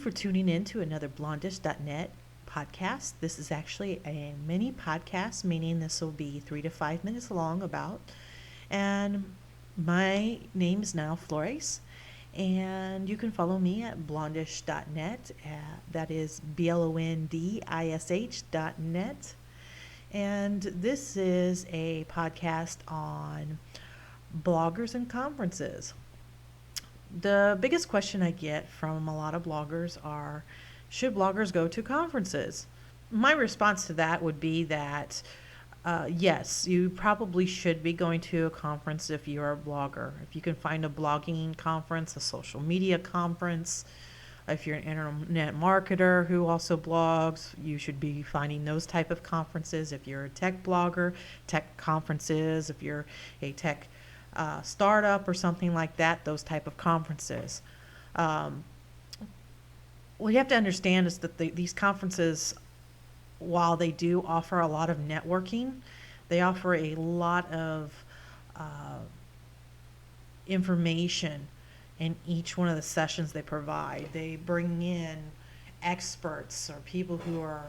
for tuning in to another blondishnet podcast. This is actually a mini podcast, meaning this will be 3 to 5 minutes long about. And my name is now Flores, and you can follow me at blondish.net. That is blondish.net. And this is a podcast on bloggers and conferences. The biggest question I get from a lot of bloggers are, should bloggers go to conferences? My response to that would be that yes, you probably should be going to a conference if you're a blogger. If you can find a blogging conference, a social media conference, if you're an internet marketer who also blogs, you should be finding those type of conferences. If you're a tech blogger, tech conferences. If you're a tech startup or something like that, those type of conferences. What you have to understand is that these conferences, while they do offer a lot of networking, they offer a lot of information in each one of the sessions they provide. They bring in experts or people who are,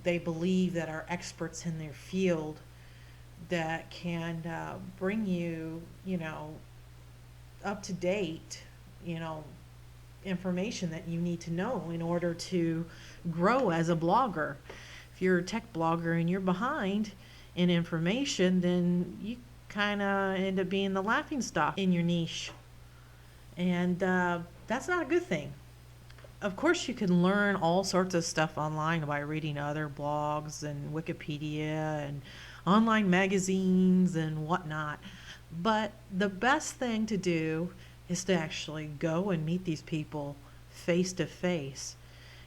they believe that are experts in their field that can bring you, up to date, information that you need to know in order to grow as a blogger. If you're a tech blogger and you're behind in information, then you kind of end up being the laughingstock in your niche. And that's not a good thing. Of course, you can learn all sorts of stuff online by reading other blogs and Wikipedia and online magazines and whatnot. But the best thing to do is to actually go and meet these people face to face.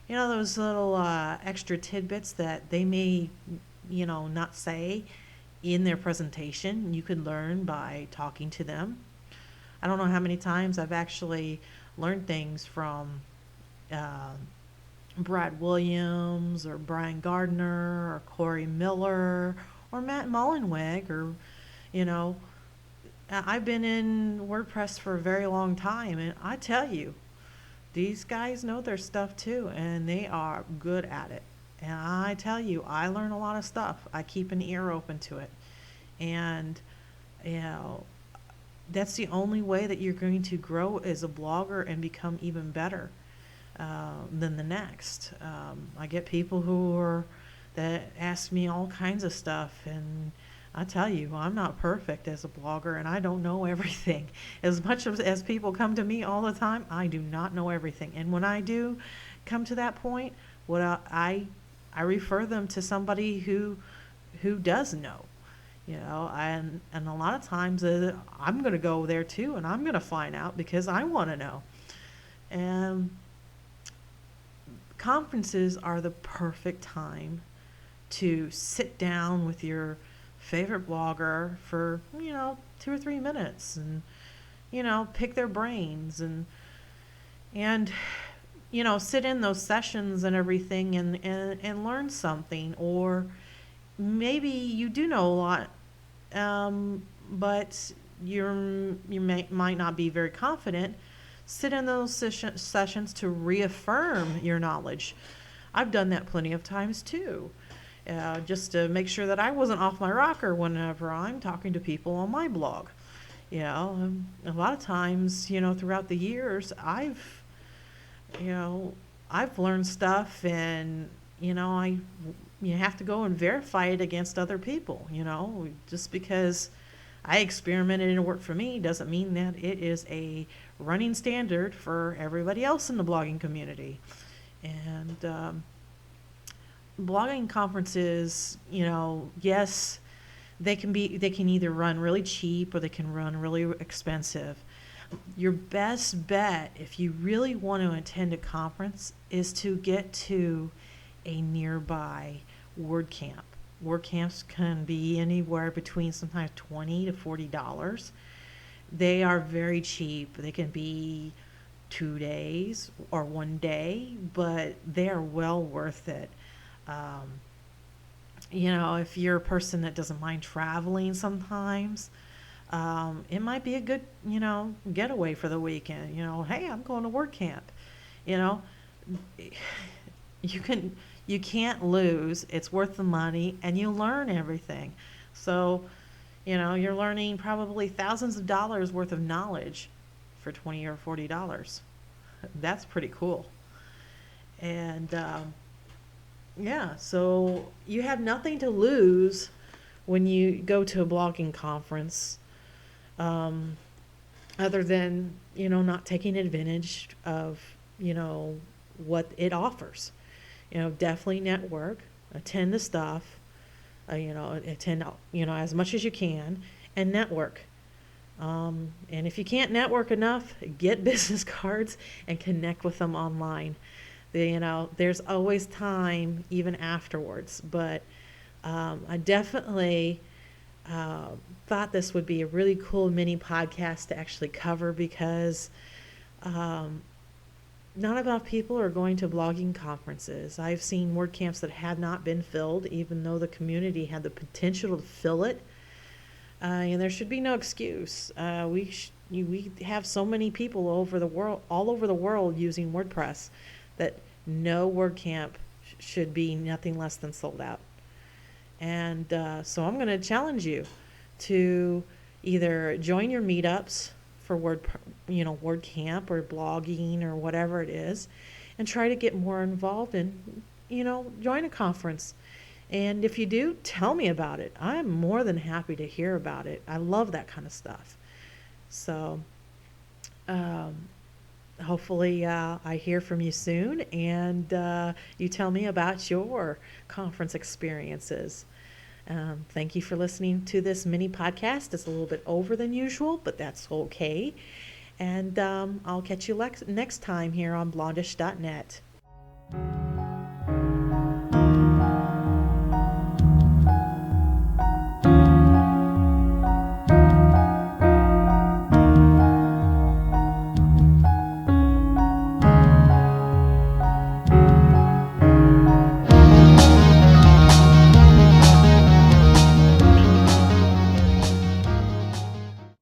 Those little extra tidbits that they may, not say in their presentation, you could learn by talking to them. I don't know how many times I've actually learned things from Brad Williams or Brian Gardner or Corey Miller or Matt Mullenweg, or, I've been in WordPress for a very long time, and I tell you, these guys know their stuff too, and they are good at it. And I tell you, I learn a lot of stuff. I keep an ear open to it. And, that's the only way that you're going to grow as a blogger and become even better than the next. I get people that ask me all kinds of stuff, and I tell you, I'm not perfect as a blogger, and I don't know everything. As much as people come to me all the time, I do not know everything. And when I do come to that point, I refer them to somebody who does know. And a lot of times I'm going to go there too, and I'm going to find out because I want to know. And conferences are the perfect time to sit down with your favorite blogger for 2 or 3 minutes and pick their brains and sit in those sessions and everything and learn something. Or maybe you do know a lot, but you might not be very confident. Sit in those sessions to reaffirm your knowledge. I've done that plenty of times too. Just to make sure that I wasn't off my rocker whenever I'm talking to people on my blog. A lot of times, throughout the years, I've learned stuff, and you have to go and verify it against other people. Just because I experimented and it worked for me doesn't mean that it is a running standard for everybody else in the blogging community. And blogging conferences, yes, they can either run really cheap or they can run really expensive. Your best bet, if you really want to attend a conference, is to get to a nearby WordCamp. WordCamps can be anywhere between sometimes $20 to $40. They are very cheap. They can be 2 days or 1 day, but they are well worth it. If you're a person that doesn't mind traveling sometimes, it might be a good, getaway for the weekend. Hey, I'm going to WordCamp. You know, you can you can't lose. It's worth the money, and you learn everything. So, you're learning probably thousands of dollars worth of knowledge for $20 or $40. That's pretty cool. And yeah, so you have nothing to lose when you go to a blogging conference, um, other than, not taking advantage of, what it offers. Definitely network, attend the stuff, attend, as much as you can, and network. And if you can't network enough, get business cards and connect with them online. There's always time even afterwards, but I definitely thought this would be a really cool mini podcast to actually cover, because not enough people are going to blogging conferences. I've seen WordCamps that had not been filled, even though the community had the potential to fill it. And there should be no excuse. We have so many people all over the world using WordPress, that no WordCamp should be nothing less than sold out. And so I'm going to challenge you to either join your meetups for WordCamp or blogging or whatever it is, and try to get more involved and, join a conference. And if you do, tell me about it. I'm more than happy to hear about it. I love that kind of stuff. So hopefully I hear from you soon, and you tell me about your conference experiences. Thank you for listening to this mini podcast. It's a little bit over than usual, but that's okay. And I'll catch you next time here on blondishnet.